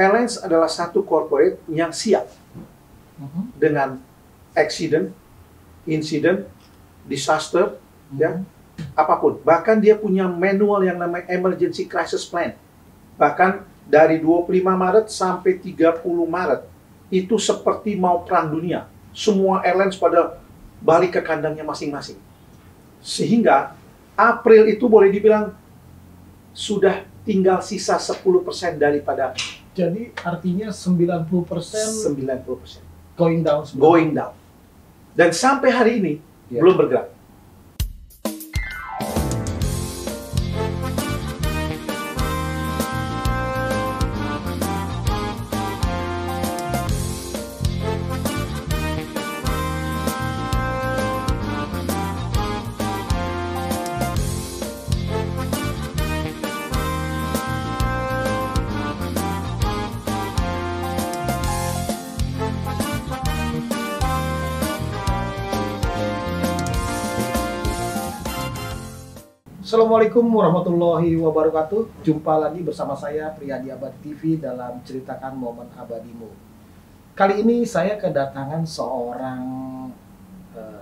Airlines adalah satu corporate yang siap dengan accident, incident, disaster, ya, apapun. Bahkan dia punya manual yang namanya Emergency Crisis Plan. Bahkan dari 25 Maret sampai 30 Maret, itu seperti mau perang dunia. Semua airlines pada balik ke kandangnya masing-masing. Sehingga April itu boleh dibilang sudah tinggal sisa 10% daripada. Jadi artinya 90% 90% going down. going down. Dan sampai hari ini belum bergerak. Assalamualaikum warahmatullahi wabarakatuh. Jumpa lagi bersama saya Priyadi Abadi TV dalam Ceritakan Momen Abadimu. Kali ini saya kedatangan seorang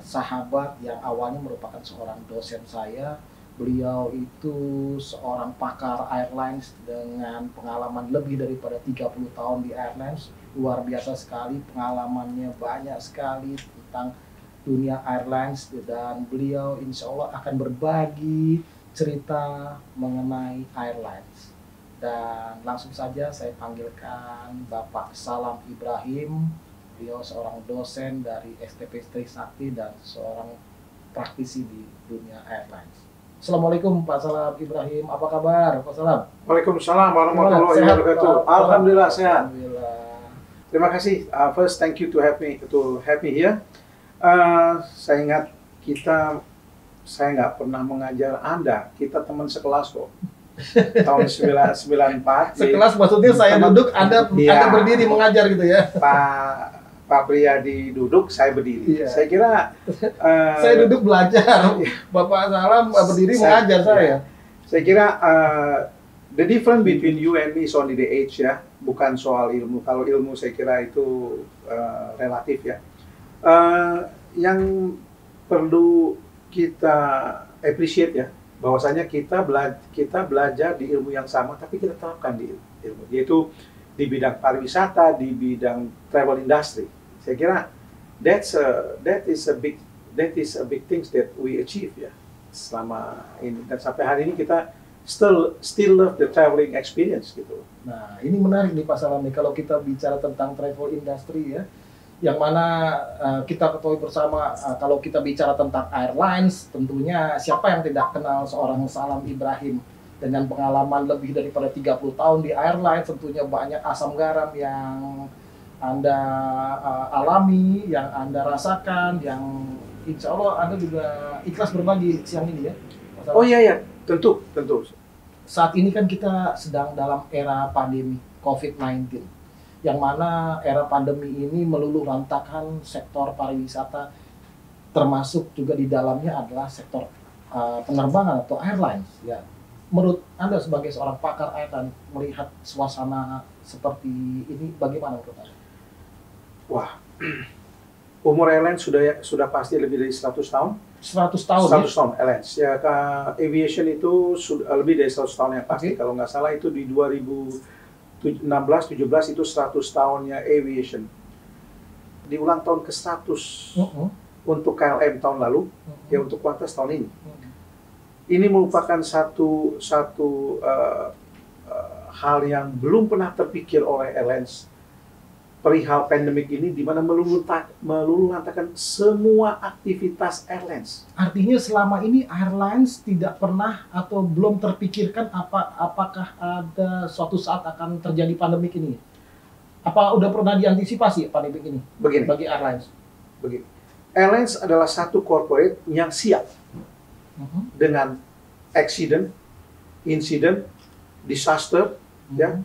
sahabat yang awalnya merupakan seorang dosen saya. Beliau itu seorang pakar airlines dengan pengalaman lebih daripada 30 tahun di airlines. Luar biasa sekali, pengalamannya banyak sekali tentang dunia airlines, dan beliau insya Allah akan berbagi cerita mengenai airlines. Dan langsung saja saya panggilkan Bapak Salam Ibrahim. Beliau seorang dosen dari STP Trisakti dan seorang praktisi di dunia airlines. Assalamualaikum Pak Salam Ibrahim, apa kabar Pak Salam? Waalaikumsalam warahmatullahi wabarakatuh. Alhamdulillah sehat. Alhamdulillah. Terima kasih. First, thank you to have me here. Saya ingat saya nggak pernah mengajar Anda. Kita teman sekelas kok. Tahun 94. Sekelas maksudnya saya duduk, Anda berdiri mengajar gitu ya? Pak Priyadi duduk, saya berdiri. Iya. Saya kira saya duduk belajar, Bapak Salam berdiri mengajar saya. Saya kira the difference between you and me is only the age, ya, bukan soal ilmu. Kalau ilmu saya kira itu relatif, ya. Yang perlu kita appreciate, ya, bahwasanya kita belajar di ilmu yang sama, tapi kita terapkan di ilmu, yaitu di bidang pariwisata, di bidang travel industry. Saya kira that is a big things that we achieve, ya, selama ini, dan sampai hari ini kita still love the traveling experience gitu. Nah, ini menarik nih Pak Salam nih, kalau kita bicara tentang travel industry, ya, yang mana kita ketahui bersama, kalau kita bicara tentang airlines, tentunya siapa yang tidak kenal seorang Salam Ibrahim dengan pengalaman lebih daripada 30 tahun di airlines. Tentunya banyak asam garam yang Anda alami, yang Anda rasakan, yang insya Allah Anda juga ikhlas berbagi siang ini, ya. Oh iya, tentu. Saat ini kan kita sedang dalam era pandemi COVID-19, yang mana era pandemi ini meluluh lantakan sektor pariwisata, termasuk juga di dalamnya adalah sektor penerbangan atau airlines, ya. Menurut Anda sebagai seorang pakar airline, melihat suasana seperti ini bagaimana menurut Anda? Wah, umur airline sudah pasti lebih dari 100 tahun. 100 tahun. 100 tahun airlines. Ya, aviation itu sudah lebih dari 100 tahun yang pasti. Kalau nggak salah itu di 2016-17 itu 100 tahunnya aviation. Di ulang tahun ke-100 untuk KLM tahun lalu, ya, untuk Qantas tahun ini. Ini merupakan satu hal yang belum pernah terpikir oleh airlines perihal pandemik ini, di mana meluluh lantakan semua aktivitas airlines. Artinya selama ini airlines tidak pernah atau belum terpikirkan apakah ada suatu saat akan terjadi pandemik ini? Apa udah pernah diantisipasi pandemik ini? Begini, bagi airlines? Begini, airlines adalah satu corporate yang siap dengan accident, incident, disaster, ya,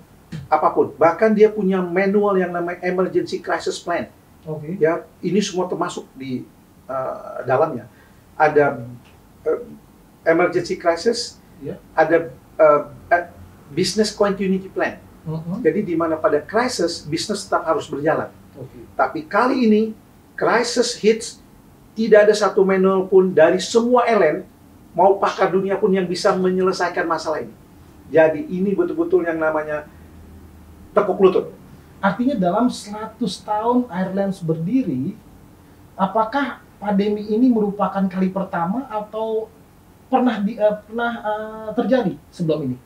apapun. Bahkan dia punya manual yang namanya Emergency Crisis Plan. Ya, ini semua termasuk di dalamnya. Ada emergency crisis, ada business continuity plan. Jadi di mana pada krisis bisnis tetap harus berjalan. Oke. Tapi kali ini krisis hits, tidak ada satu manual pun dari semua airline mau pakar dunia pun yang bisa menyelesaikan masalah ini. Jadi ini betul-betul yang namanya tekuk lutut. Artinya dalam 100 tahun Airlines berdiri, apakah pandemi ini merupakan kali pertama atau pernah terjadi sebelum ini?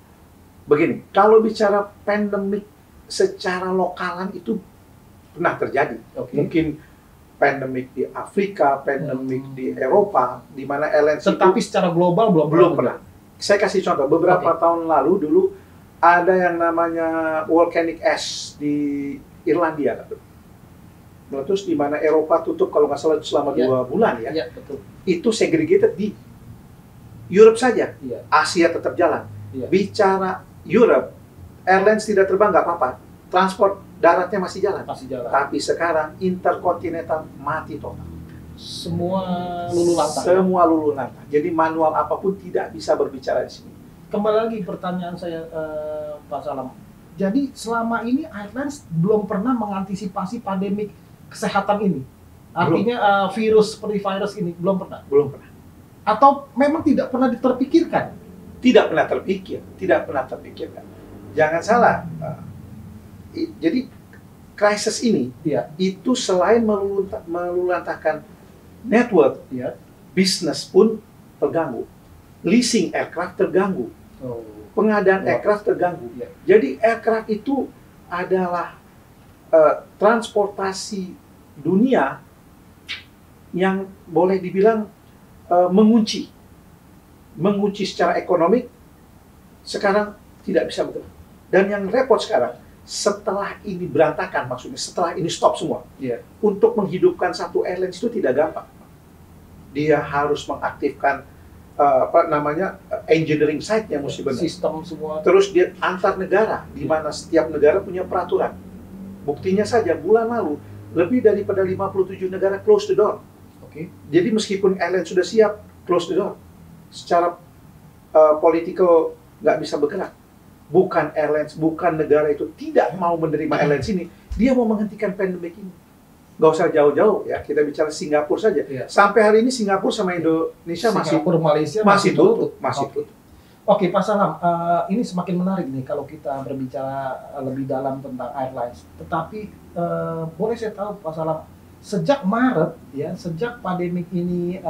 Begini, kalau bicara pandemik secara lokalan itu pernah terjadi. Oke. Mungkin pandemik di Afrika, pandemik di Eropa, di mana airlines Tetapi itu secara global belum pernah. Saya kasih contoh, beberapa tahun lalu dulu ada yang namanya volcanic ash di Irlandia. Terus di mana Eropa tutup kalau nggak salah selama 2 bulan ya. Iya, betul. Itu segregated di Europe saja. Iya. Asia tetap jalan. Iya. Bicara Europe, airlines tidak terbang nggak apa-apa. Transport daratnya masih jalan. Masih jalan. Tapi sekarang interkontinental mati total. Semua lulu lantak. Semua lulu lantak. Jadi manual apapun tidak bisa berbicara di sini. Kembali lagi pertanyaan saya, Pak Salam. Jadi selama ini Airlines belum pernah mengantisipasi pandemik kesehatan ini. Artinya virus seperti virus ini belum pernah. Belum pernah. Atau memang tidak pernah terpikirkan? Tidak pernah terpikir. Tidak pernah terpikirkan. Jangan salah. Jadi krisis ini Iya. itu selain meluluhlantahkan network, Iya. bisnis pun terganggu. Leasing aircraft terganggu. Oh. Pengadaan Wah. aircraft terganggu. Iya. Jadi aircraft itu adalah transportasi dunia yang boleh dibilang mengunci secara ekonomi sekarang tidak bisa bergerak. Dan yang repot sekarang, setelah ini berantakan, maksudnya setelah ini stop semua, Iya. untuk menghidupkan satu airlines itu tidak gampang. Dia harus mengaktifkan engineering site-nya mesti benar. Sistem semua. Terus dia antar negara, di mana setiap negara punya peraturan. Buktinya saja bulan lalu lebih daripada 57 negara close the door. Oke. Jadi meskipun airline sudah siap, close the door. Secara political nggak bisa bergerak. Bukan airlines, bukan negara itu tidak mau menerima airlines ini. Dia mau menghentikan pandemik ini. Nggak usah jauh-jauh ya, kita bicara Singapura saja. Iya. Sampai hari ini Singapura sama Indonesia Singapura, Malaysia masih tutup. Oke. Oke, Pak Salam, ini semakin menarik nih kalau kita berbicara lebih dalam tentang airlines. Tetapi boleh saya tahu, Pak Salam, sejak Maret ya, sejak pandemik ini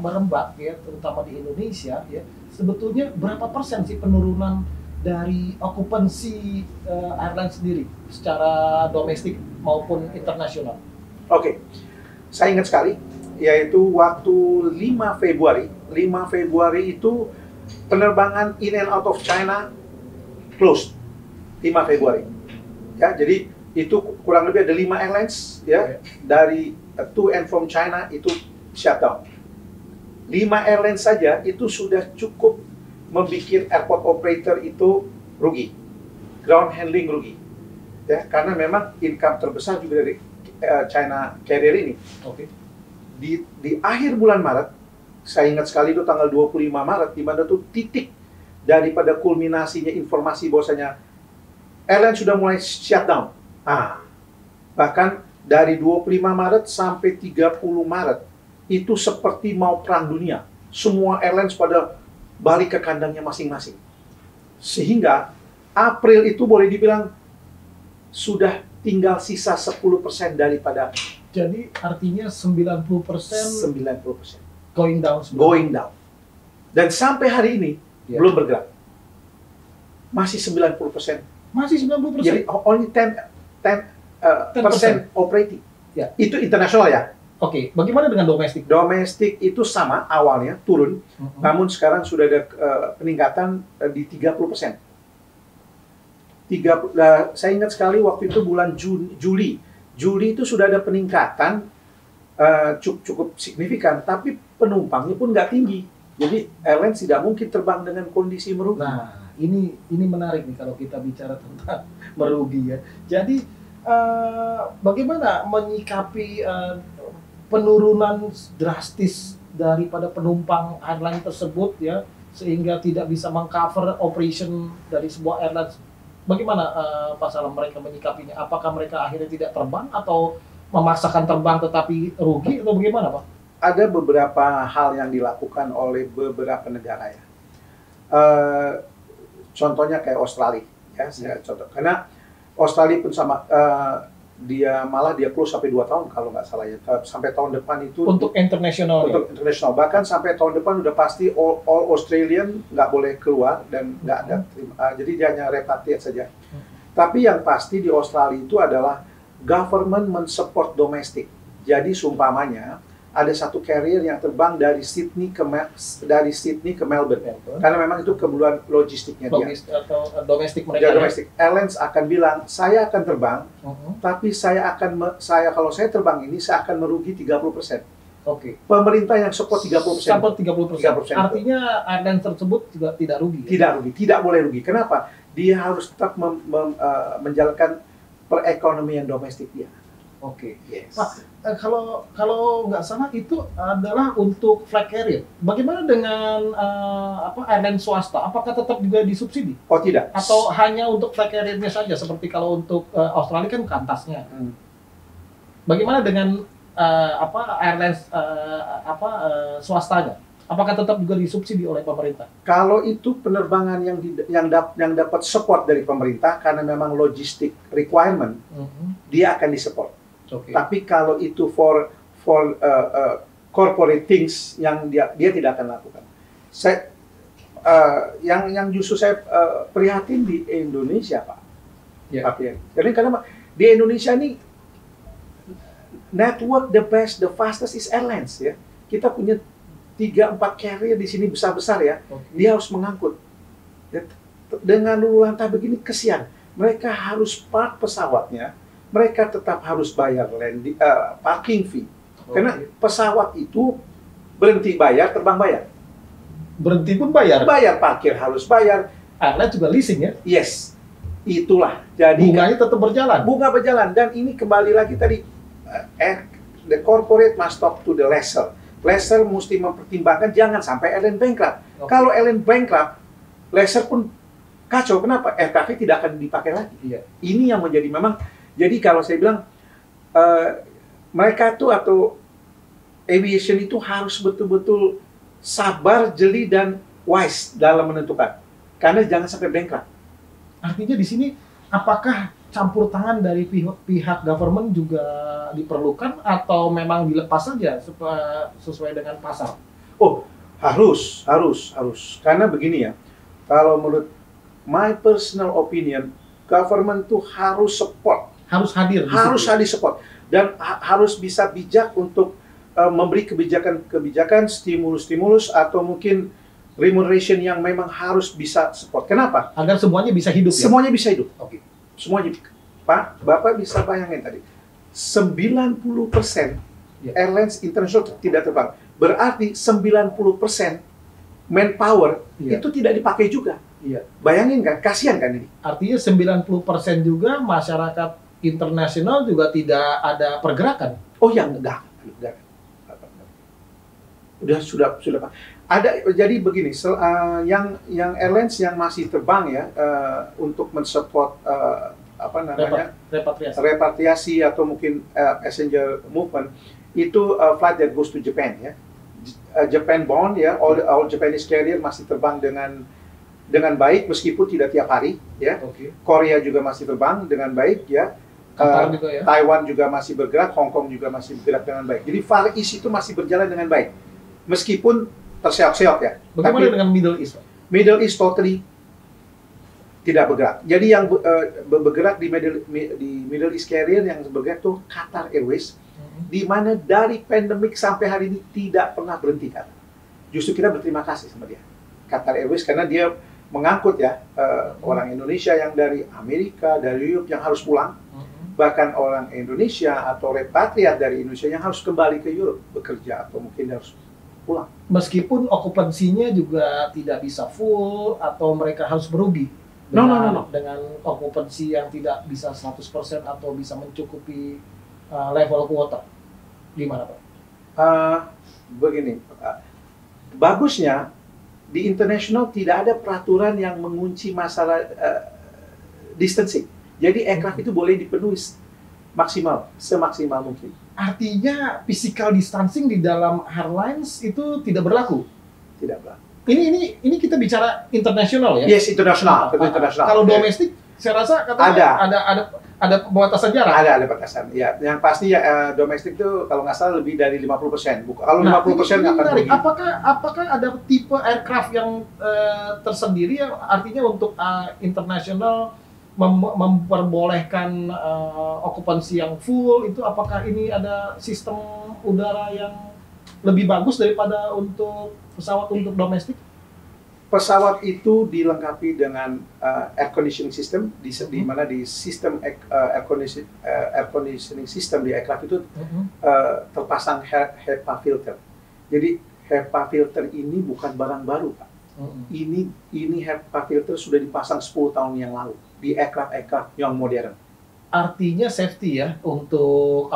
merembak ya, terutama di Indonesia ya, sebetulnya berapa persen sih penurunan dari okupansi airline sendiri secara domestik maupun internasional? Oke, saya ingat sekali, yaitu waktu 5 Februari. 5 Februari itu penerbangan in and out of China closed. 5 Februari. Ya, jadi itu kurang lebih ada 5 airlines ya, dari to and from China itu shutdown. 5 airlines saja itu sudah cukup membuat airport operator itu rugi, ground handling rugi, ya karena memang income terbesar juga dari China carrier ini. Oke. Di akhir bulan Maret, saya ingat sekali itu tanggal 25 Maret, di mana tuh titik daripada kulminasinya informasi bahwasanya airline sudah mulai shutdown. Bahkan dari 25 Maret sampai 30 Maret itu seperti mau perang dunia. Semua airlines pada balik ke kandangnya masing-masing. Sehingga April itu boleh dibilang sudah tinggal sisa 10% daripada. Jadi artinya 90% 90% going down. going down. Dan sampai hari ini belum bergerak. Masih 90%. Masih 90%. Jadi only 10% operating. Ya. Itu internasional ya. Oke, bagaimana dengan domestik? Domestik itu sama, awalnya turun, namun sekarang sudah ada peningkatan di 30%. Saya ingat sekali waktu itu bulan Juli itu sudah ada peningkatan cukup signifikan, tapi penumpangnya pun nggak tinggi. Jadi airline tidak mungkin terbang dengan kondisi merugi. Nah, ini menarik nih kalau kita bicara tentang merugi ya. Jadi bagaimana menyikapi penurunan drastis daripada penumpang airline tersebut ya, sehingga tidak bisa mengcover operation dari sebuah airline Bagaimana Pak Salam mereka menyikapinya? Apakah mereka akhirnya tidak terbang atau memaksakan terbang tetapi rugi atau bagaimana, Pak? Ada beberapa hal yang dilakukan oleh beberapa negara ya. Eh, Contohnya kayak Australia ya, saya contoh. Karena Australia pun sama, dia close sampai 2 tahun kalau nggak salah ya, sampai tahun depan itu Untuk internasional ya? untuk internasional, bahkan sampai tahun depan udah pasti all Australian nggak boleh keluar dan nggak ada jadi dia hanya repatriate saja. Tapi yang pasti di Australia itu adalah government mensupport domestik. Jadi seumpamanya ada satu carrier yang terbang dari Sydney ke Melbourne. Karena memang itu kebutuhan logistiknya dia. Atau domestik mereka. Dia domestik. Airlines akan bilang, saya akan terbang, tapi kalau saya terbang ini saya akan merugi 30%. Oke. Pemerintah yang support 30%. Support 30%. 30%. Artinya airline tersebut juga tidak rugi. Ya? Tidak rugi, tidak boleh rugi. Kenapa? Dia harus tetap menjalankan perekonomian domestik dia. Oke. Yes. Pak, kalau nggak salah itu adalah untuk flag carrier. Bagaimana dengan airline swasta? Apakah tetap juga disubsidi? Oh tidak. Atau hanya untuk flag carrier-nya saja? Seperti kalau untuk Australia kan kantasnya. Bagaimana dengan airlines swastanya? Apakah tetap juga disubsidi oleh pemerintah? Kalau itu penerbangan yang dapat support dari pemerintah karena memang logistik requirement, dia akan disupport. Okay. Tapi kalau itu for corporate things yang dia tidak akan lakukan. Yang justru saya prihatin di Indonesia, Pak. Yeah. Pak Pierre. Jadi karena di Indonesia ini network the best, the fastest is airlines ya. Kita punya 3-4 carrier di sini besar-besar ya. Okay. Dia harus mengangkut. Ya, dengan lulu lantai begini kesian. Mereka harus park pesawatnya. Mereka tetap harus bayar parking fee. Okay. Karena pesawat itu berhenti bayar, terbang bayar. Berhenti pun bayar? Bayar parkir harus bayar. Airline juga leasing ya? Yes. Itulah. Jadi bunganya tetap berjalan? Bunga berjalan. Dan ini kembali lagi tadi, the corporate must talk to the lessor. Lessor mesti mempertimbangkan jangan sampai airline bankrupt. Okay. Kalau airline bankrupt, lessor pun kacau. Kenapa? Aircraft tidak akan dipakai lagi. Yeah. Ini yang menjadi memang. Jadi kalau saya bilang mereka tuh atau aviation itu harus betul-betul sabar, jeli dan wise dalam menentukan. Karena jangan sampai bankrupt. Artinya di sini apakah campur tangan dari pihak government juga diperlukan atau memang dilepas saja sesuai dengan pasar? Oh, harus. Karena begini ya. Kalau menurut my personal opinion, government tuh harus support. Harus hadir. Harus hadir support dan harus bisa bijak untuk memberi kebijakan stimulus atau mungkin remuneration yang memang harus bisa support. Kenapa? Agar semuanya bisa hidup. Semuanya bisa hidup. Oke. Semuanya. Pak, Bapak bisa bayangin tadi 90% airlines internasional tidak terbang. Berarti 90% manpower itu tidak dipakai juga. Iya. Bayangin kan, kasihan kan ini. Artinya 90% juga masyarakat internasional juga tidak ada pergerakan. Oh ya, enggak. Sudah Pak. Ada, jadi begini, yang airlines yang masih terbang ya untuk mensupport repatriasi atau mungkin passenger movement itu flight that goes to Japan ya. Japan bound ya, all Japanese carrier masih terbang dengan baik meskipun tidak tiap hari ya. Okay. Korea juga masih terbang dengan baik ya. Juga, ya. Taiwan juga masih bergerak, Hong Kong juga masih bergerak dengan baik. Jadi Far East itu masih berjalan dengan baik. Meskipun terseok-seok ya. Bagaimana dengan Middle East? Middle East totally tidak bergerak. Jadi yang bergerak di Middle East carrier yang bergerak itu Qatar Airways, di mana dari pandemik sampai hari ini tidak pernah berhenti kan. Justru kita berterima kasih sama dia, Qatar Airways, karena dia mengangkut ya orang Indonesia yang dari Amerika, dari Europe yang harus pulang, bahkan orang Indonesia atau repatriat dari Indonesia yang harus kembali ke Europe bekerja atau mungkin harus pulang. Meskipun okupansinya juga tidak bisa full atau mereka harus merugi dengan okupansi yang tidak bisa 100% atau bisa mencukupi level kuota. Gimana Pak? Begini, bagusnya di internasional tidak ada peraturan yang mengunci masalah distancing. Jadi aircraft itu boleh dipenuhi semaksimal mungkin. Artinya physical distancing di dalam airlines itu tidak berlaku. Tidak berlaku. Ini kita bicara internasional ya? Yes, internasional. Internasional. Kalau domestik, saya rasa katanya ada pembatasan jarak. Ada batasan. Ya, yang pasti ya domestik itu kalau nggak salah lebih dari 50%. Kalau 50% nggak akan rugi. Apakah ada tipe aircraft yang tersendiri yang artinya untuk internasional memperbolehkan okupansi yang full itu? Apakah ini ada sistem udara yang lebih bagus daripada untuk pesawat untuk domestik? Pesawat itu dilengkapi dengan air conditioning system di mana di sistem air conditioning system di aircraft itu terpasang HEPA filter. Jadi HEPA filter ini bukan barang baru, Pak. Ini HEPA filter sudah dipasang 10 tahun yang lalu di aircraft yang modern. Artinya safety ya untuk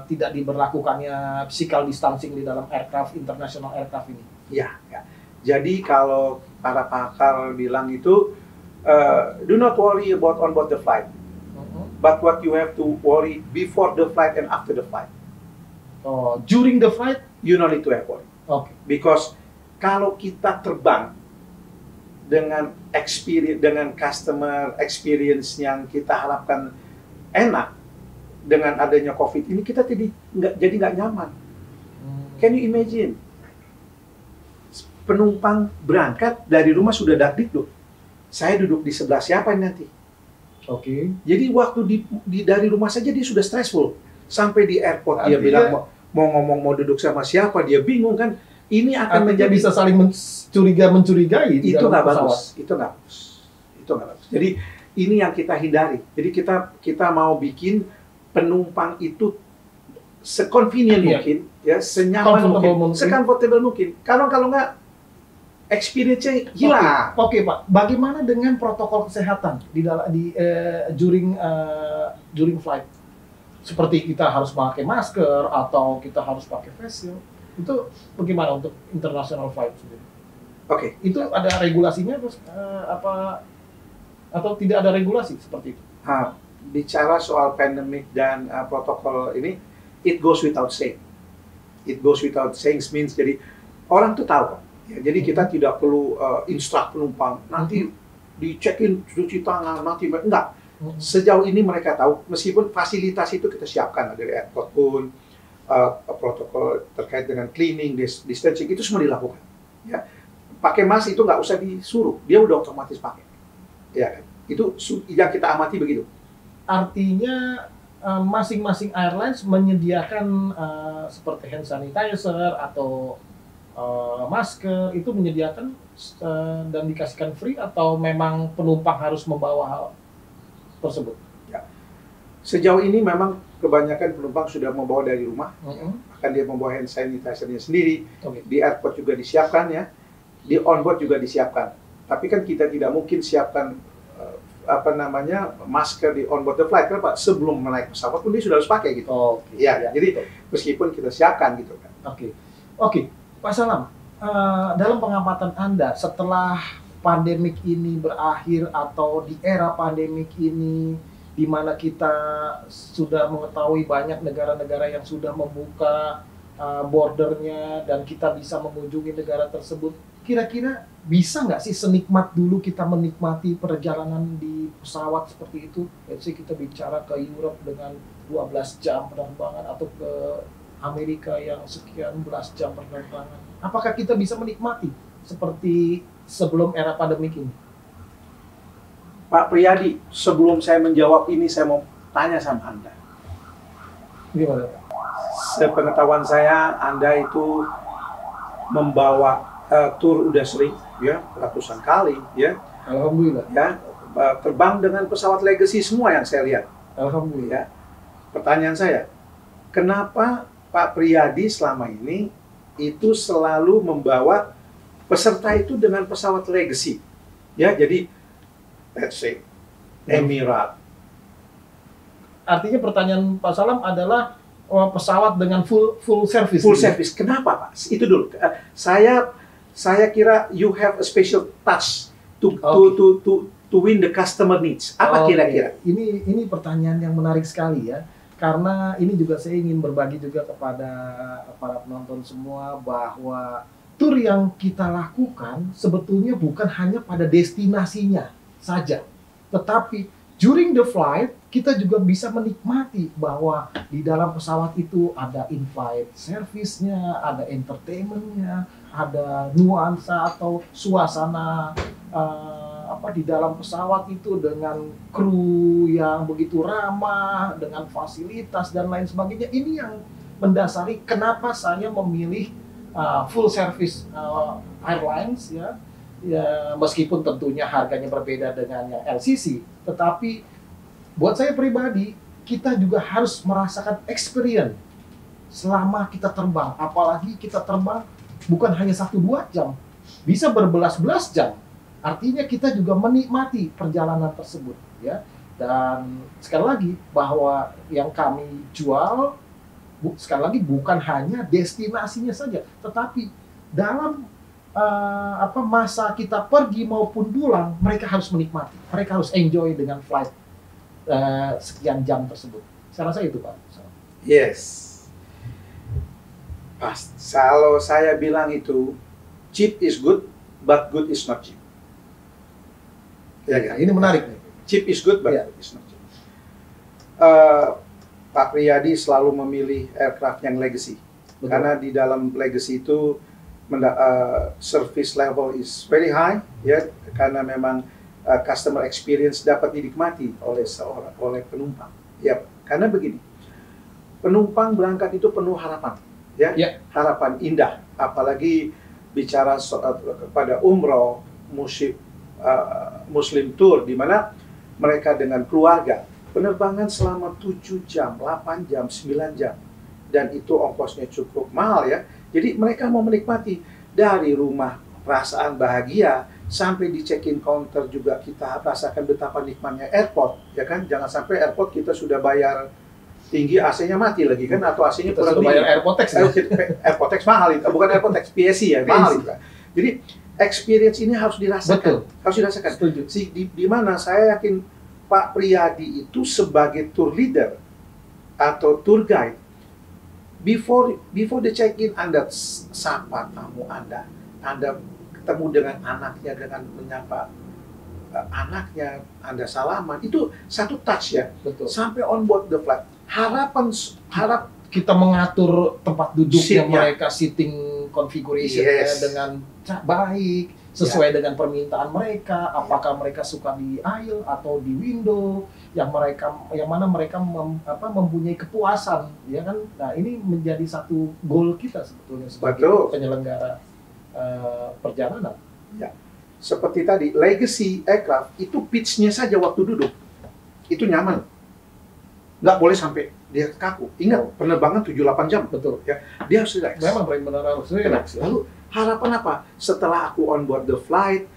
tidak diberlakukannya physical distancing di dalam international aircraft ini. Ya. Jadi kalau para pakar bilang itu do not worry about on board the flight, but what you have to worry before the flight and after the flight. Oh, during the flight you don't need to have worry. Okay. Because kalau kita terbang dengan customer experience yang kita harapkan enak dengan adanya COVID ini, kita jadi nggak nyaman. Can you imagine? Penumpang berangkat dari rumah sudah dakdikduk. Saya duduk di sebelah siapa ini nanti? Oke. Jadi waktu dari rumah saja dia sudah stressful. Sampai di airport dia bilang mau ngomong mau duduk sama siapa, dia bingung kan. Ini akan menjadi bisa saling mencurigai. Itu nggak bagus. Itu nggak bagus. Jadi ini yang kita hindari. Jadi kita mau bikin penumpang itu seconvenient mungkin, ya, senyaman mungkin, secomfortable mungkin. Kalau nggak experience-nya hilang. Oke, Pak. Bagaimana dengan protokol kesehatan during flight? Seperti kita harus pakai masker atau kita harus pakai face shield. Itu bagaimana untuk international flight sendiri? Oke. Itu ada regulasinya atau tidak ada regulasi seperti itu? Bicara soal pandemic dan protokol ini, it goes without saying. It goes without saying means jadi orang tuh tahu. Ya, jadi kita tidak perlu instruct penumpang nanti dicek-in cuci tangan nanti enggak. Sejauh ini mereka tahu, meskipun fasilitas itu kita siapkan dari airport pun protokol terkait dengan cleaning, distancing itu semua dilakukan. Ya, pakai mask itu nggak usah disuruh, dia udah otomatis pakai. Ya, itu yang kita amati begitu. Artinya masing-masing airlines menyediakan seperti hand sanitizer atau masker itu menyediakan dan dikasihkan free atau memang penumpang harus membawa hal tersebut? Ya. Sejauh ini memang kebanyakan penumpang sudah membawa dari rumah, akan dia membawa hand sanitizer-nya sendiri. Di airport juga disiapkan ya, di onboard juga disiapkan. Tapi kan kita tidak mungkin siapkan masker di onboard the flight, karena Pak sebelum naik pesawat pun dia sudah harus pakai gitu. Ya, jadi meskipun kita siapkan gitu kan. Oke, Pak Salam, dalam pengamatan Anda setelah pandemik ini berakhir atau di era pandemik ini, di mana kita sudah mengetahui banyak negara-negara yang sudah membuka bordernya dan kita bisa mengunjungi negara tersebut, kira-kira bisa nggak sih senikmat dulu kita menikmati perjalanan di pesawat seperti itu? Let's say kita bicara ke Europe dengan 12 jam penerbangan atau ke Amerika yang sekian belas jam penerbangan. Apakah kita bisa menikmati seperti sebelum era pandemik ini? Pak Priyadi, sebelum saya menjawab ini, saya mau tanya sama Anda. Gimana, Pak? Sepengetahuan saya, Anda itu membawa tur udah sering, ya, ratusan kali, ya. Alhamdulillah. Ya, terbang dengan pesawat legacy semua yang saya lihat. Alhamdulillah. Pertanyaan saya, kenapa Pak Priyadi selama ini itu selalu membawa peserta itu dengan pesawat legacy? Ya, jadi let's say Emirates. Artinya pertanyaan Pak Salam adalah pesawat dengan full service. Full service. Kenapa, Pak? Itu dulu. Saya kira you have a special touch to to win the customer needs? Apa Oke. kira-kira? Ini pertanyaan yang menarik sekali ya. Karena ini juga saya ingin berbagi juga kepada para penonton semua bahwa tur yang kita lakukan sebetulnya bukan hanya pada destinasinya saja, tetapi during the flight kita juga bisa menikmati bahwa di dalam pesawat itu ada in-flight service-nya, ada entertainment-nya, ada nuansa atau suasana di dalam pesawat itu dengan kru yang begitu ramah, dengan fasilitas dan lain sebagainya. Ini yang mendasari kenapa saya memilih full service airlines ya, meskipun tentunya harganya berbeda dengan yang LCC, tetapi buat saya pribadi kita juga harus merasakan experience selama kita terbang, apalagi kita terbang bukan hanya 1-2 jam, bisa berbelas-belas jam. Artinya kita juga menikmati perjalanan tersebut ya. Dan sekali lagi bahwa yang kami jual sekali lagi bukan hanya destinasinya saja, tetapi dalam masa kita pergi maupun pulang, mereka harus menikmati, mereka harus enjoy dengan flight sekian jam tersebut. Saya rasa itu, Pak. Yes. Pas. Kalau saya bilang itu cheap is good, but good is not cheap. Ya, ini menarik nih. Cheap is good, but good is not cheap. Pak Priyadi selalu memilih aircraft yang legacy. Betul. Karena di dalam legacy itu service level is very high, ya, karena memang customer experience dapat dinikmati oleh penumpang. Ya, karena begini, penumpang berangkat itu penuh harapan, ya, harapan indah. Apalagi bicara pada umroh, Muslim Tour, di mana mereka dengan keluarga penerbangan selama 7 jam, 8 jam, 9 jam, dan itu ongkosnya cukup mahal ya. Jadi mereka mau menikmati dari rumah, perasaan bahagia sampai di check-in counter juga kita rasakan betapa nikmatnya airport, ya kan? Jangan sampai airport kita sudah bayar tinggi, AC-nya mati lagi kan, atau AC-nya kita sudah bayar airport tax. Airport tax mahal itu, bukan airport tax, PSC ya, mahal itu kan. Jadi experience ini harus dirasakan. Betul. Harus dirasakan. Setuju. Di mana saya yakin Pak Priyadi itu sebagai tour leader atau tour guide, before the check-in Anda sapa tamu Anda ketemu dengan anaknya, dengan menyapa anaknya, Anda salaman, itu satu touch ya. Betul. Sampai on board the flight, harap kita mengatur tempat duduknya Seatnya. mereka, sitting configuration dengan baik, sesuai dengan permintaan mereka. Apakah mereka suka di aisle atau di window, yang mana mereka mempunyai kepuasan, ya kan? Nah, ini menjadi satu goal kita sebetulnya sebagai penyelenggara perjalanan. Ya. Seperti tadi, legacy aircraft itu pitch-nya saja waktu duduk itu nyaman, nggak boleh sampai dia kaku. Ingat, penerbangan 7-8 jam. Betul. Ya, dia harus relax. Memang benar-benar harus relax. Lalu harapan apa? Setelah aku on board the flight,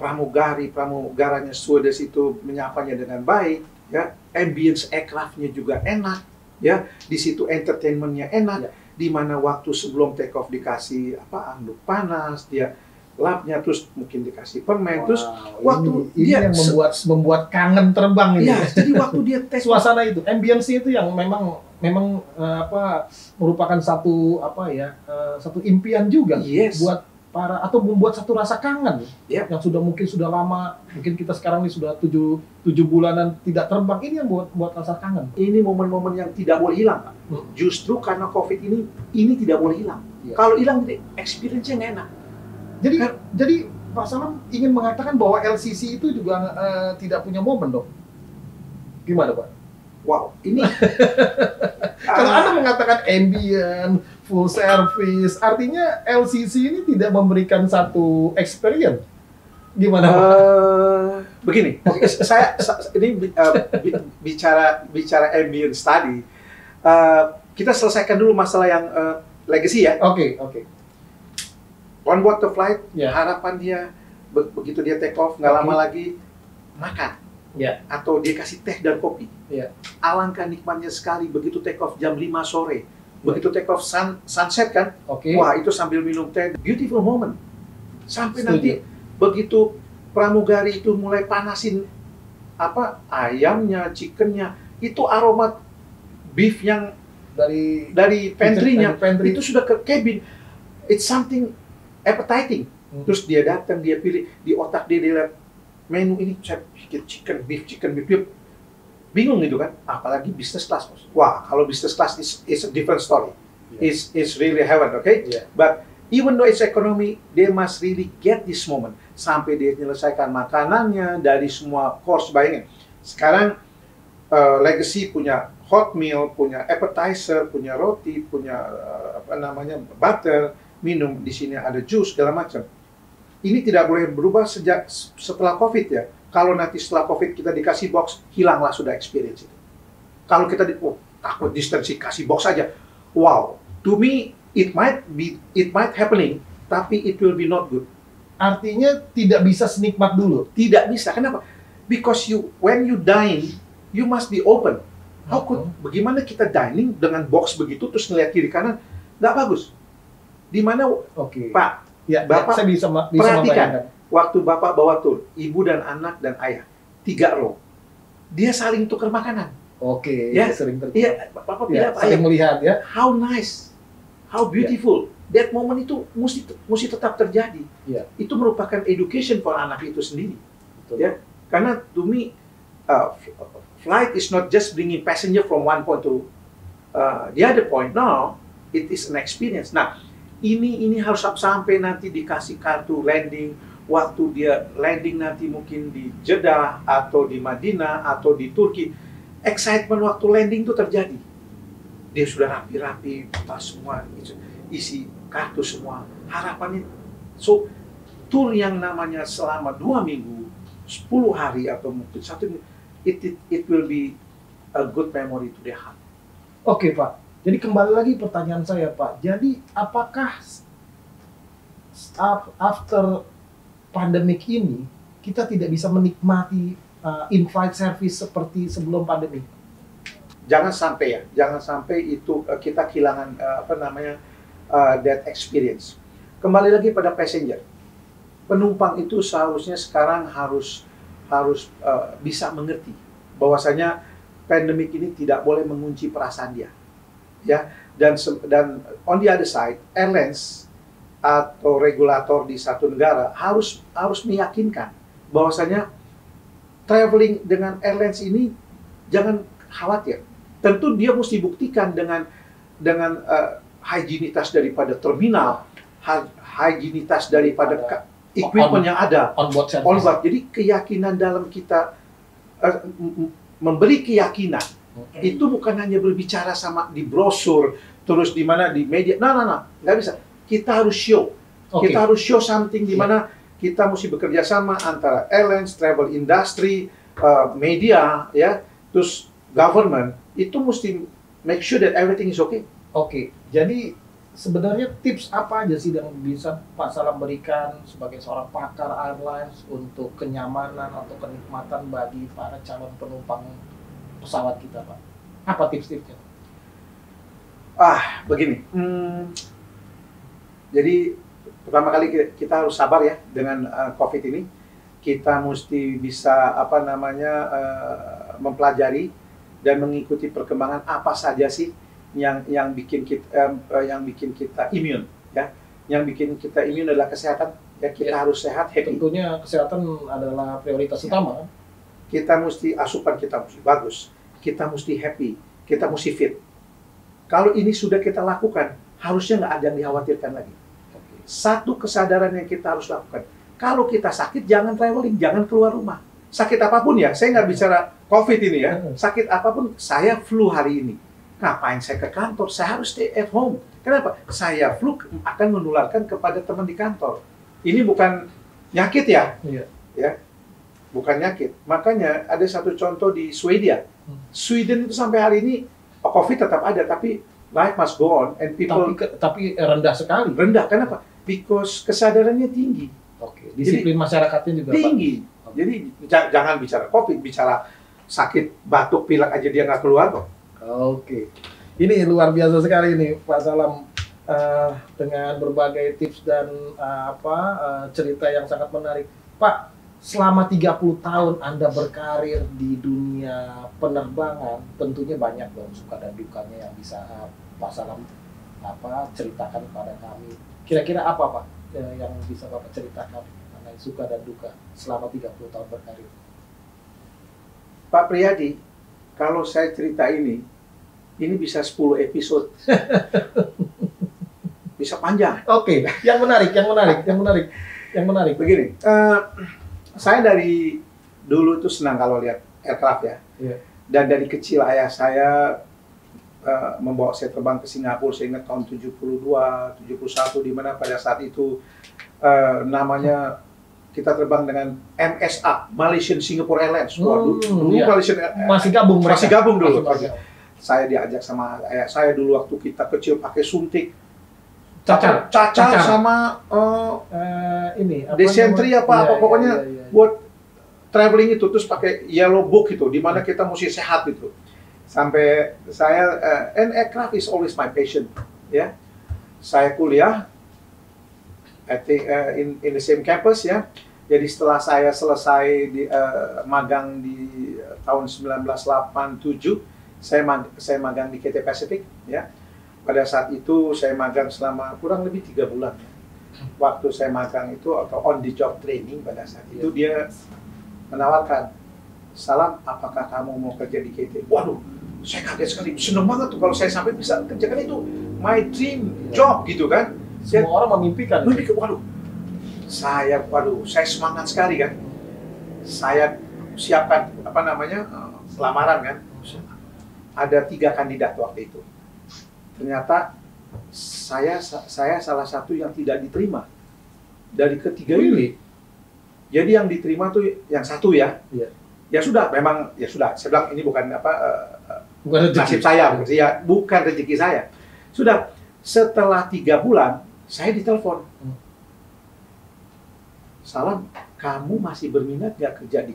pramugaranya stewardess itu menyapanya dengan baik, ya, ambience aircraft-nya juga enak, ya, di situ entertainment-nya enak, ya. Di mana waktu sebelum take off dikasih anduk panas, dia lapnya, terus mungkin dikasih permen, terus waktu ini dia yang membuat kangen terbang ini. Ya, jadi waktu dia take suasana itu, ambience itu yang memang merupakan satu satu impian juga buat para, atau membuat satu rasa kangen yang mungkin sudah lama, mungkin kita sekarang ini sudah 7 bulanan tidak terbang, ini yang buat rasa kangen. Ini momen-momen yang tidak boleh hilang, Pak. Justru karena COVID ini tidak boleh hilang. Kalau hilang, experience-nya nggak enak. Jadi Pak Salam ingin mengatakan bahwa LCC itu juga tidak punya momen dong? Gimana Pak? Wow, ini kalau Anda mengatakan ambient, full service, artinya LCC ini tidak memberikan satu experience. Gimana Pak? Begini, saya ini bicara ambience tadi. Kita selesaikan dulu masalah yang legacy ya. Oke. On board the flight, harapan dia begitu dia take off, nggak lama lagi makan, atau dia kasih teh dan kopi. Alangkah nikmatnya sekali begitu take off jam 5 sore, begitu take off sunset kan, wah itu sambil minum teh, beautiful moment. Sampai nanti begitu pramugari itu mulai panasin apa ayamnya, chickennya, itu aroma beef yang dari pantry-nya itu sudah ke cabin. It's something appetizing. Terus dia datang, dia pilih di otak dia lihat menu ini saya pikir chicken beef, bingung gitu kan. Apalagi business class. Wah, kalau business class is a different story. It's really heaven, okay? But even though it's economy, they must really get this moment sampai dia menyelesaikan makanannya dari semua course. Bayangin, sekarang Legacy punya hot meal, punya appetizer, punya roti, punya butter, minum di sini ada jus segala macam. Ini tidak boleh berubah setelah COVID ya. Kalau nanti setelah COVID kita dikasih box, hilanglah sudah experience itu. Kalau kita takut distansi kasih box aja, wow, to me it might happening, tapi it will be not good. Artinya tidak bisa senikmat dulu. Tidak bisa. Kenapa? Because when you dine, you must be open. Bagaimana kita dining dengan box begitu terus ngeliat kiri kanan? Nggak bagus. Di mana, Pak, Bapak saya bisa perhatikan, waktu Bapak bawa tur, ibu dan anak dan ayah, 3 row, dia saling tukar makanan. Ya, sering terjadi. Iya, Bapak bilang, sering melihat ya. How nice, how beautiful. That moment itu mesti tetap terjadi. Itu merupakan education for anak itu sendiri. Betul. Ya, karena to me, flight is not just bringing passenger from one point to the other point. No, it is an experience. Nah, ini harus sampai nanti dikasih kartu landing. Waktu dia landing nanti mungkin di Jeddah atau di Madinah atau di Turki, excitement waktu landing itu terjadi. Dia sudah rapi-rapi, tas semua, isi kartu semua. Harapannya, so tour yang namanya selama 2 minggu, 10 hari atau mungkin 1 minggu, it will be a good memory to their heart. Oke, Pak. Jadi kembali lagi pertanyaan saya, Pak. Jadi apakah after pandemik ini kita tidak bisa menikmati in-flight service seperti sebelum pandemi? Jangan sampai itu kita kehilangan that experience. Kembali lagi pada passenger. Penumpang itu seharusnya sekarang harus bisa mengerti bahwasanya pandemik ini tidak boleh mengunci perasaan dia. Ya, dan on the other side, airlines atau regulator di satu negara harus meyakinkan bahwasanya traveling dengan airlines ini jangan khawatir. Tentu dia mesti buktikan dengan higienitas daripada terminal, higienitas daripada equipment yang ada on board. Jadi keyakinan dalam kita memberi keyakinan itu bukan hanya berbicara sama di brosur terus di mana di media. Nah, nggak bisa. Kita harus show. Kita harus show something di mana kita mesti bekerja sama antara airlines, travel industry, media, ya, terus government. Itu mesti make sure that everything is okay. Jadi sebenarnya tips apa aja sih yang bisa Pak Salam berikan sebagai seorang pakar airlines untuk kenyamanan atau kenikmatan bagi para calon penumpang pesawat kita, Pak? Apa tips-tipsnya? Begini. Jadi pertama kali kita harus sabar ya dengan COVID ini. Kita mesti bisa mempelajari dan mengikuti perkembangan apa saja sih yang bikin kita imun, ya. Yang bikin kita imun adalah kesehatan. Ya, kita harus sehat, happy. Tentunya kesehatan adalah prioritas utama. Kita mesti asupan kita mesti bagus, kita mesti happy, kita mesti fit. Kalau ini sudah kita lakukan, harusnya nggak ada yang dikhawatirkan lagi. Satu kesadaran yang kita harus lakukan. Kalau kita sakit, jangan traveling, jangan keluar rumah. Sakit apapun ya, saya nggak bicara COVID ini ya. Sakit apapun, saya flu hari ini. Ngapain saya ke kantor? Saya harus stay at home. Kenapa? Saya flu akan menularkan kepada teman di kantor. Ini bukan nyakit ya. Ya. Bukan nyakit. Makanya ada satu contoh di Swedia. Sweden itu sampai hari ini COVID tetap ada, tapi life must go on and people. Tapi rendah sekali. Rendah. Kenapa? Because kesadarannya tinggi. Disiplin masyarakatnya juga tinggi. Pak. Jadi jangan bicara COVID, bicara sakit batuk pilek aja dia nggak keluar kok. Ini luar biasa sekali nih Pak Salam dengan berbagai tips dan cerita yang sangat menarik. Pak, selama 30 tahun Anda berkarir di dunia penerbangan, tentunya banyak dong suka dan dukanya yang bisa Pak Salam ceritakan kepada kami. Kira-kira apa Pak yang bisa Bapak ceritakan mengenai suka dan duka selama 30 tahun berkarir? Pak Priyadi, kalau saya cerita ini bisa 10 episode. Bisa panjang. Oke, yang menarik. Begini, saya dari dulu tuh senang kalau lihat aircraft ya. Iya. Dan dari kecil ayah saya membawa saya terbang ke Singapura, saya ingat tahun 72, 71, di mana pada saat itu namanya kita terbang dengan MSA, Malaysian Singapore Airlines. Waduh, dulu iya. Malaysian Masih gabung mereka. Masih gabung dulu. Masih. Saya diajak sama ayah saya dulu waktu kita kecil pakai suntik. Cacar. Sama Ini desentri pokoknya iya. buat traveling itu, terus pakai yellow book itu, di mana kita mesti sehat itu. Sampai saya and aircraft is always my passion, ya. Saya kuliah I think in the same campus ya. Jadi setelah saya selesai di magang di tahun 1987, saya magang di KT Pacific ya. Pada saat itu saya magang selama kurang lebih 3 bulan. Waktu saya magang itu atau on the job training pada saat itu dia menawarkan, Salam, apakah kamu mau kerja di KT? Waduh, saya kaget sekali, seneng banget tuh kalau saya sampai bisa kerjakan itu, my dream job gitu kan. Semua orang memimpikan. Waduh, saya semangat sekali kan. Saya siapkan lamaran kan. Ada 3 kandidat waktu itu. Ternyata saya salah satu yang tidak diterima dari ketiga ini. Jadi yang diterima tuh yang satu ya. Iya. Ya sudah, memang ya sudah. Saya bilang ini bukan Bukan nasib saya, bukan rezeki saya. Sudah, setelah 3 bulan saya ditelepon. Salam, kamu masih berminat nggak kerja di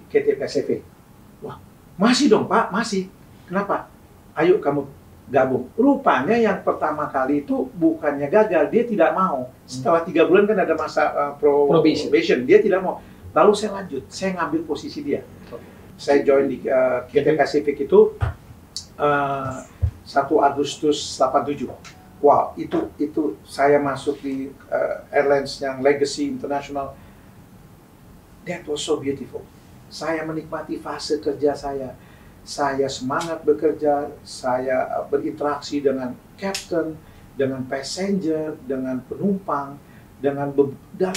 KT Pacific? Wah, masih dong Pak, masih. Kenapa? Ayo kamu gabung. Rupanya yang pertama kali itu bukannya gagal, dia tidak mau. Setelah 3 bulan kan ada masa probation, dia tidak mau. Lalu saya lanjut, saya ngambil posisi dia. Saya join di KT Pacific itu 1 Agustus 87. Wow, itu saya masuk di airlines yang legacy international. That was so beautiful. Saya menikmati fase kerja saya. Saya semangat bekerja, saya berinteraksi dengan captain, dengan passenger, dengan penumpang, dan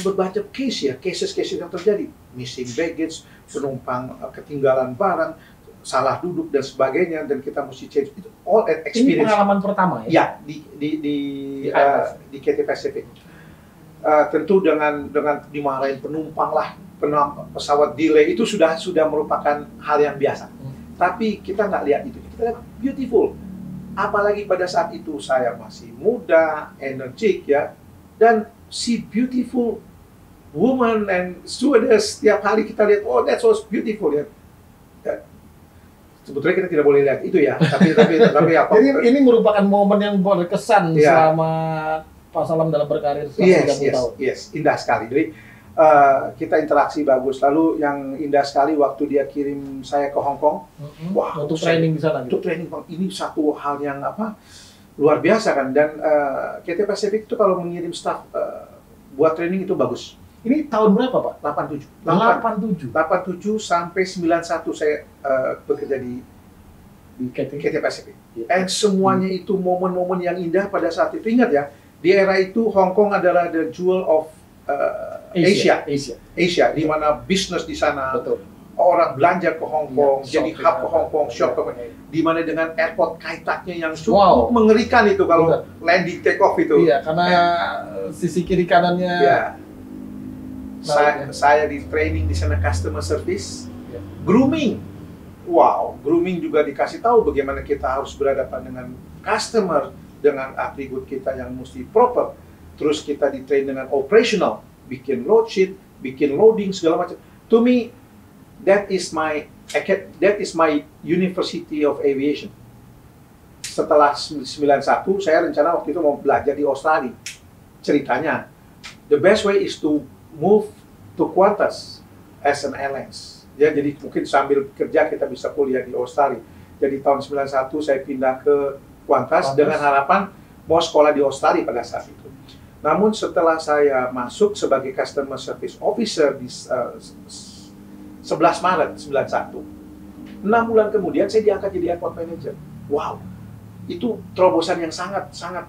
berbagai cases yang terjadi, missing baggage, penumpang ketinggalan barang, salah duduk dan sebagainya, dan kita mesti change itu all experience. Ini pengalaman pertama ya? Ya, di KT Pacific. Tentu dengan dimarahin penumpang lah, pesawat delay itu sudah merupakan hal yang biasa. Tapi kita nggak lihat itu, kita lihat beautiful. Apalagi pada saat itu saya masih muda, energik ya, dan si beautiful woman and stewardess setiap hari kita lihat, oh that's so beautiful ya. Sebetulnya kita tidak boleh lihat itu ya, tapi apa? Ini merupakan momen yang berkesan selama Pak Salam dalam berkarir selama 30 tahun. Yes, indah sekali. Jadi kita interaksi bagus. Lalu yang indah sekali waktu dia kirim saya ke Hong Kong. Wah, untuk training di sana. Untuk training, ini satu hal yang luar biasa kan. Dan KT Pacific itu kalau mengirim staff buat training itu bagus. Ini tahun berapa Pak? 87 sampai 91 saya bekerja di KT Pacific. Dan semuanya itu momen-momen yang indah pada saat itu. Ingat ya, di era itu Hong Kong adalah the jewel of Asia, di mana bisnis di sana, betul. Orang belanja ke Hong Kong, jadi hub ke Hong Kong, shop ke Hong Kong, di mana dengan airport kaitaknya yang cukup mengerikan itu kalau landing take off itu. Iya, karena sisi kiri kanannya. Ya. Saya di training di sana customer service, grooming. Wow, grooming juga dikasih tahu bagaimana kita harus berhadapan dengan customer dengan atribut kita yang mesti proper. Terus kita di-train dengan operational, bikin load sheet, bikin loading segala macam. To me, that is my University of Aviation. Setelah 91, saya rencana waktu itu mau belajar di Australia. Ceritanya, the best way is to move to Qantas as an airlines. Ya, jadi mungkin sambil kerja kita bisa kuliah di Australia. Jadi tahun 91 saya pindah ke Qantas dengan harapan mau sekolah di Australia pada saat itu. Namun setelah saya masuk sebagai Customer Service Officer di 11 Maret 91, 6 bulan kemudian saya diangkat jadi Airport Manager. Wow, itu terobosan yang sangat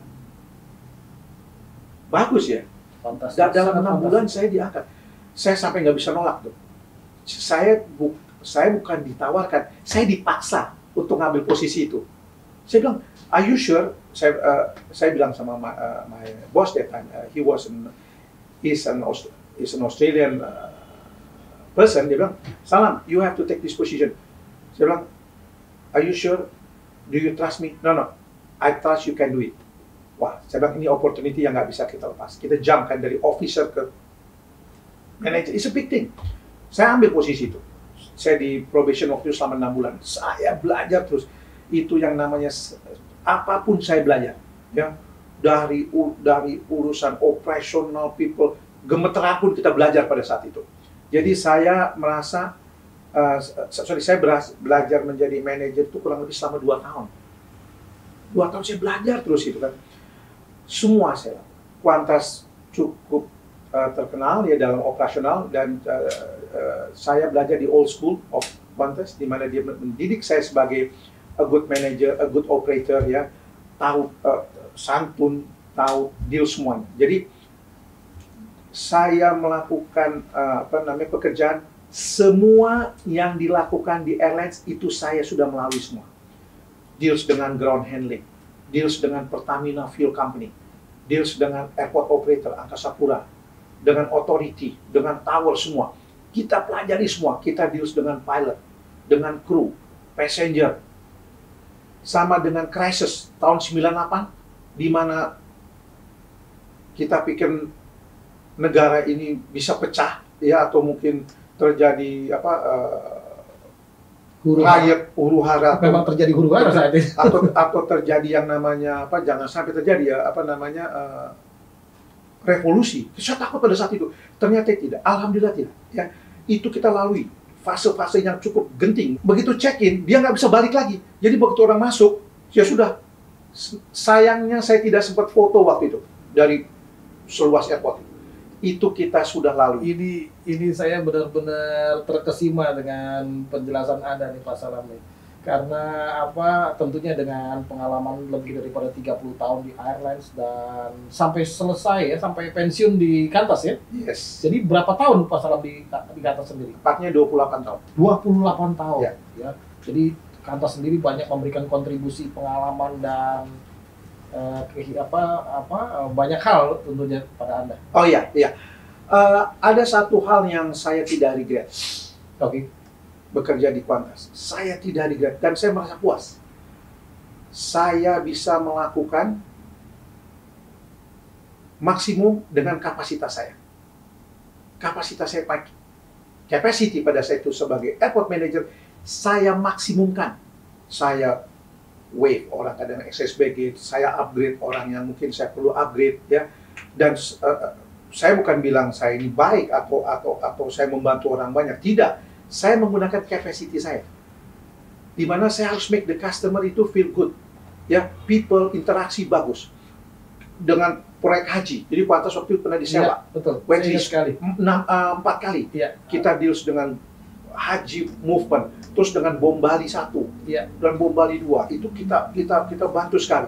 bagus ya. Fantastis. Dalam 6 bulan saya diangkat. Saya sampai nggak bisa nolak tuh. Saya bukan ditawarkan, saya dipaksa untuk ngambil posisi itu. Saya bilang, are you sure? Saya bilang sama my boss that time, he's an Australian person. Dia bilang, Salam, you have to take this position. Saya bilang, are you sure? Do you trust me? No, I trust you can do it. Wah, saya bilang ini opportunity yang nggak bisa kita lepas. Kita jump kan dari officer ke manager, it's a big thing. Saya ambil posisi itu. Saya di probation waktu itu selama 6 bulan. Saya belajar terus. Itu yang namanya apapun saya belajar. Ya, dari urusan operational people, gemeteran pun kita belajar pada saat itu. Jadi saya merasa, saya belajar menjadi manajer itu kurang lebih selama 2 tahun. 2 tahun saya belajar terus itu kan. Semua saya. Qantas cukup terkenal ya dalam operasional, dan saya belajar di old school of Qantas, di mana dia mendidik saya sebagai a good manager, a good operator ya, tahu santun, tahu deal semuanya. Jadi saya melakukan pekerjaan semua yang dilakukan di airlines itu saya sudah melalui semua. Deals dengan ground handling, deals dengan Pertamina Fuel Company, deals dengan airport operator Angkasa Pura, dengan authority, dengan tower semua. Kita pelajari semua, kita deals dengan pilot, dengan kru, passenger. Sama dengan crisis tahun 98, di mana kita pikir negara ini bisa pecah, ya, atau mungkin terjadi huru-hara. Memang terjadi huru-hara saat itu. Atau terjadi yang namanya jangan sampai terjadi ya revolusi. Saya takut pada saat itu. Ternyata tidak. Alhamdulillah tidak. Ya, itu kita lalui fase-fase yang cukup genting. Begitu check-in, dia nggak bisa balik lagi. Jadi begitu orang masuk, ya sudah. Sayangnya saya tidak sempat foto waktu itu dari seluas airport. Itu kita sudah lalui. Ini saya benar-benar terkesima dengan penjelasan Anda nih Pak Salam nih. Karena tentunya dengan pengalaman lebih daripada 30 tahun di airlines dan sampai selesai ya, sampai pensiun di Qantas ya. Yes. Jadi berapa tahun Pak Salam di Qantas sendiri? Tepatnya 28 tahun. 28 tahun. Ya. Ya. Jadi Qantas sendiri banyak memberikan kontribusi pengalaman dan banyak hal tentunya pada Anda. Oh iya. Ada satu hal yang saya tidak regret. Oke. Bekerja di Qantas. Saya tidak regret dan saya merasa puas. Saya bisa melakukan maksimum dengan kapasitas saya. Kapasitas saya, capacity pada saya itu sebagai airport manager, saya maksimumkan. Saya wave orang kadang access baggage, saya upgrade orang yang mungkin saya perlu upgrade ya. Dan saya bukan bilang saya ini baik atau saya membantu orang banyak, tidak. Saya menggunakan capacity saya, di mana saya harus make the customer itu feel good, ya, people interaksi bagus dengan proyek haji. Jadi Qantas waktu itu pernah disewa, Ya, betul. Sekali. 4 kali Ya. kita deals dengan haji movement, terus dengan bom Bali 1 Ya. dan bom Bali 2 itu kita bantu sekali.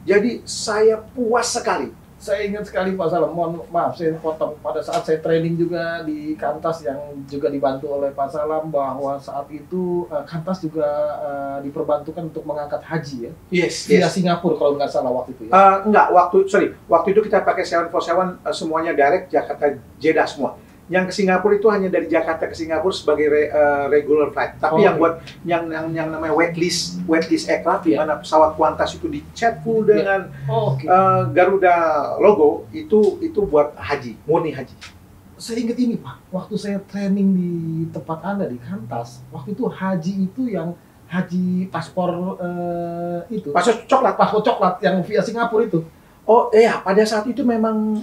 Jadi saya puas sekali. Saya ingat sekali Pak Salam, mohon maaf saya potong, pada saat saya training juga di Qantas yang juga dibantu oleh Pak Salam, bahwa saat itu Qantas juga diperbantukan untuk mengangkat haji ya. Yes. Via Singapura kalau nggak salah waktu itu ya. Enggak, waktu itu kita pakai 747 semuanya direct Jakarta Jeddah semua. Yang ke Singapura itu hanya dari Jakarta ke Singapura sebagai regular flight. Tapi yang buat yang namanya waitlist aircraft, di mana pesawat Qantas itu dicat full dengan Garuda logo, itu buat haji, murni haji. Saya ingat ini Pak, waktu saya training di tempat Anda di Qantas, waktu itu haji itu yang haji paspor itu. Paspor coklat yang via Singapura itu. Oh iya, pada saat itu memang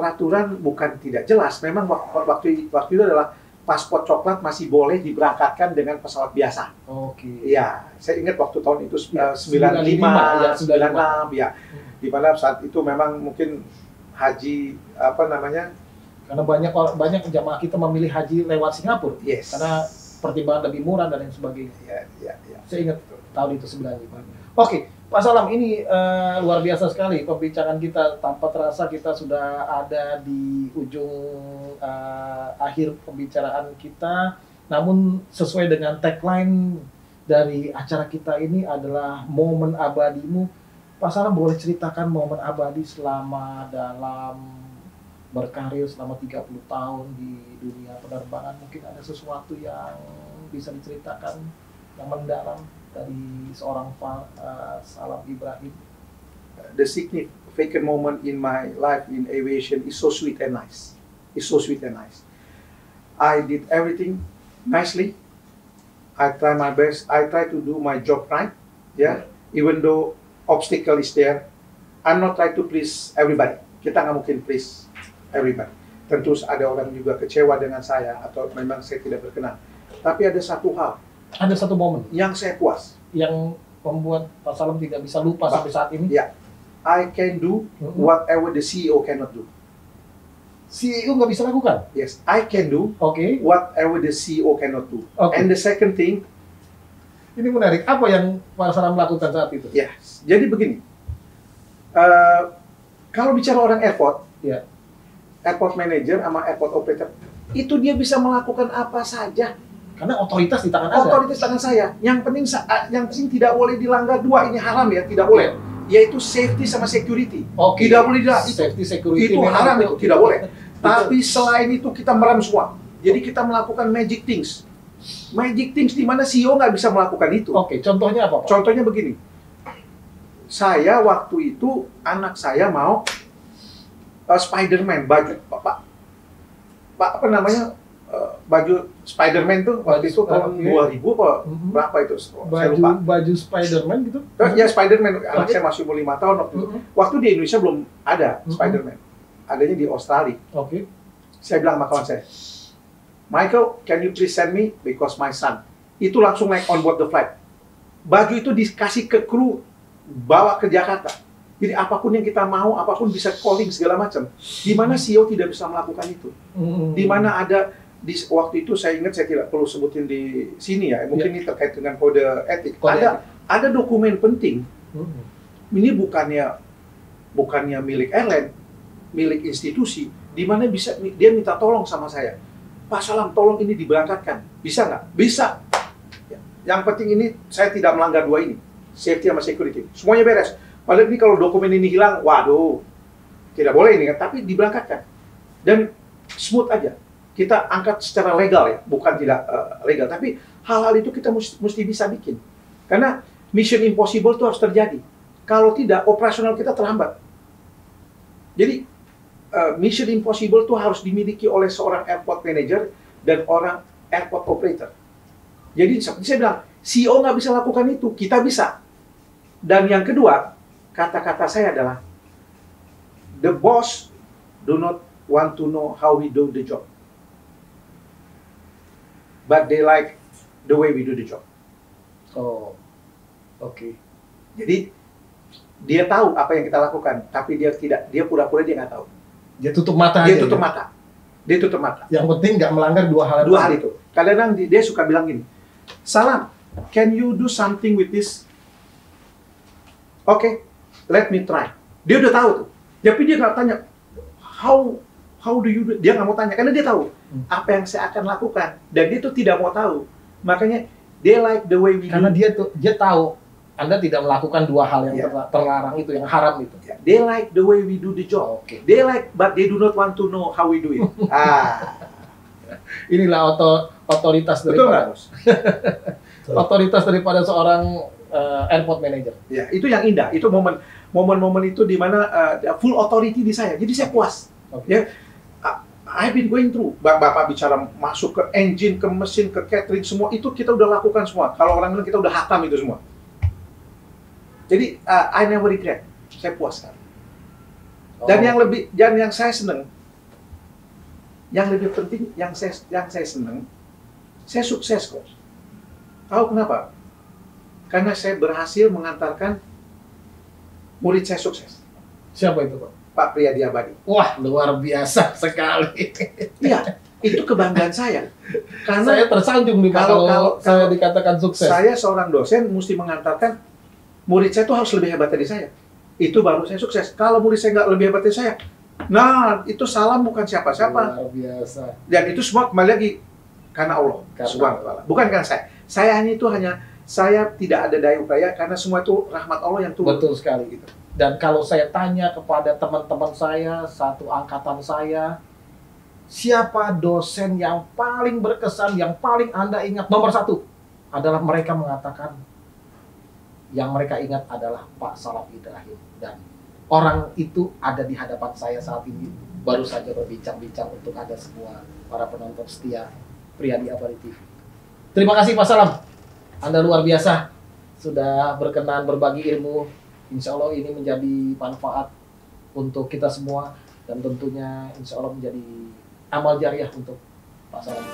peraturan bukan tidak jelas. Memang waktu itu adalah paspor coklat masih boleh diberangkatkan dengan pesawat biasa. Oke. Iya, saya ingat waktu tahun itu Ya, 95, ya, 96 ya. Di mana saat itu memang mungkin haji Karena banyak jamaah kita memilih haji lewat Singapura. Yes. Karena pertimbangan lebih murah dan lain sebagainya. Ya. Saya ingat tahun itu 95. Oke, Pak Salam, ini luar biasa sekali pembicaraan kita. Tanpa terasa kita sudah ada di ujung akhir pembicaraan kita. Namun sesuai dengan tagline dari acara kita ini adalah momen abadimu. Pak Salam boleh ceritakan momen abadi selama dalam berkarir selama 30 tahun di dunia penerbangan. Mungkin ada sesuatu yang bisa diceritakan yang mendalam dari seorang Salam Ibrahim. The significant moment in my life in aviation is so sweet and nice. It's so sweet and nice. I did everything nicely. I try my best. I try to do my job right. Yeah. Even though obstacle is there, I'm not trying to please everybody. Kita nggak mungkin please everybody. Tentu ada orang juga kecewa dengan saya atau memang saya tidak berkenan. Tapi ada satu hal. Ada satu momen yang saya puas, yang membuat Pak Salam tidak bisa lupa sampai saat ini. Ya, I can do whatever the CEO cannot do. CEO nggak bisa lakukan. Yes, I can do whatever the CEO cannot do. And the second thing, ini menarik. Apa yang Pak Salam lakukan saat itu? Yes, jadi begini. Kalau bicara orang airport, ya, airport manager sama airport operator, itu dia bisa melakukan apa saja. Karena otoritas di tangan Anda. Otoritas tangan saya. Yang penting tidak boleh dilanggar dua, ini haram ya, tidak boleh. Yaitu safety sama security. Tidak boleh safety security itu haram itu, tidak boleh. Tapi selain itu kita merem semua. Jadi kita melakukan magic things. Magic things di mana CEO nggak bisa melakukan itu. Contohnya apa, Pak? Contohnya begini. Saya waktu itu anak saya mau Spider-Man baju, Pak apa namanya? Baju Spider-Man tuh waktu itu tahun 2000 apa berapa itu? Saya lupa. Baju Spider-Man gitu? Ya Spider-Man, anak saya masih umur 5 tahun waktu itu. Waktu di Indonesia belum ada Spider-Man. Adanya di Australia. Saya bilang sama kawan saya, Michael, can you please send me because my son. Itu langsung naik on board the flight. Baju itu dikasih ke kru, bawa ke Jakarta. Jadi apapun yang kita mau, apapun bisa calling segala macam. Di mana CEO tidak bisa melakukan itu. Di mana ada waktu itu saya ingat, saya tidak perlu sebutin di sini ya. Mungkin ini terkait dengan kode etik. Ada dokumen penting. Ini bukannya milik airline, milik institusi. Di mana bisa dia minta tolong sama saya. Pak Salam, tolong ini diberangkatkan. Bisa nggak? Bisa. Yang penting ini saya tidak melanggar dua ini. Safety sama security. Semuanya beres. Padahal ini kalau dokumen ini hilang, waduh, tidak boleh ini kan. Tapi diberangkatkan. Dan smooth aja. Kita angkat secara legal ya, bukan tidak legal. Tapi hal-hal itu kita mesti bisa bikin. Karena mission impossible itu harus terjadi. Kalau tidak, operasional kita terhambat. Jadi, mission impossible itu harus dimiliki oleh seorang airport manager dan orang airport operator. Jadi seperti saya bilang, CEO nggak bisa lakukan itu, kita bisa. Dan yang kedua, kata-kata saya adalah, the boss do not want to know how we do the job, but they like the way we do the job. Jadi dia tahu apa yang kita lakukan, tapi dia pura-pura dia nggak tahu. Dia tutup mata. Dia tutup mata. Yang penting nggak melanggar dua hal itu. Kadang-kadang dia suka bilang gini, Salam, can you do something with this? Okay, let me try. Dia udah tahu tuh. Tapi dia nggak tanya, how do you do? Dia nggak mau tanya, karena dia tahu apa yang saya akan lakukan. Dan dia tuh tidak mau tahu. Makanya, they like the way we do. Karena dia tahu Anda tidak melakukan dua hal yang terlarang itu, yang haram itu. They like the way we do the job. They like, but they do not want to know how we do it. Inilah otoritas daripada otoritas daripada seorang airport manager. Ya, itu yang indah. Itu momen-momen itu di mana full authority di saya. Jadi saya puas. Ya, I've been going through. Bapak bicara masuk ke engine, ke mesin, ke catering, semua itu kita udah lakukan semua. Kalau orang bilang kita udah hatam itu semua. Jadi I never regret. Saya puas kan. Dan yang saya seneng, yang lebih penting, yang saya seneng, saya sukses kok. Tahu kenapa? Karena saya berhasil mengantarkan murid saya sukses. Siapa itu, Pak? Pak Priyadi Abadi. Wah, luar biasa sekali. Iya, itu kebanggaan saya. Karena Saya tersanjung nih Pak kalau saya dikatakan sukses. Saya seorang dosen mesti mengantarkan murid saya itu harus lebih hebat dari saya. Itu baru saya sukses. Kalau murid saya nggak lebih hebat dari saya, nah itu salah bukan siapa-siapa. Luar biasa. Dan itu semua kembali lagi karena Allah. Bukan karena saya. Saya tidak ada daya upaya karena semua itu rahmat Allah yang turun. Betul sekali gitu. Dan kalau saya tanya kepada teman-teman saya, satu angkatan saya, siapa dosen yang paling berkesan, yang paling Anda ingat nomor satu adalah mereka mengatakan yang mereka ingat adalah Pak Salam Ibrahim. Dan orang itu ada di hadapan saya saat ini, baru saja berbincang-bincang untuk Anda semua, para penonton setia Priyadi Abadi TV. Terima kasih Pak Salam, Anda luar biasa, sudah berkenan berbagi ilmu. Insya Allah ini menjadi manfaat untuk kita semua, dan tentunya insya Allah menjadi amal jariah untuk Pak Salam.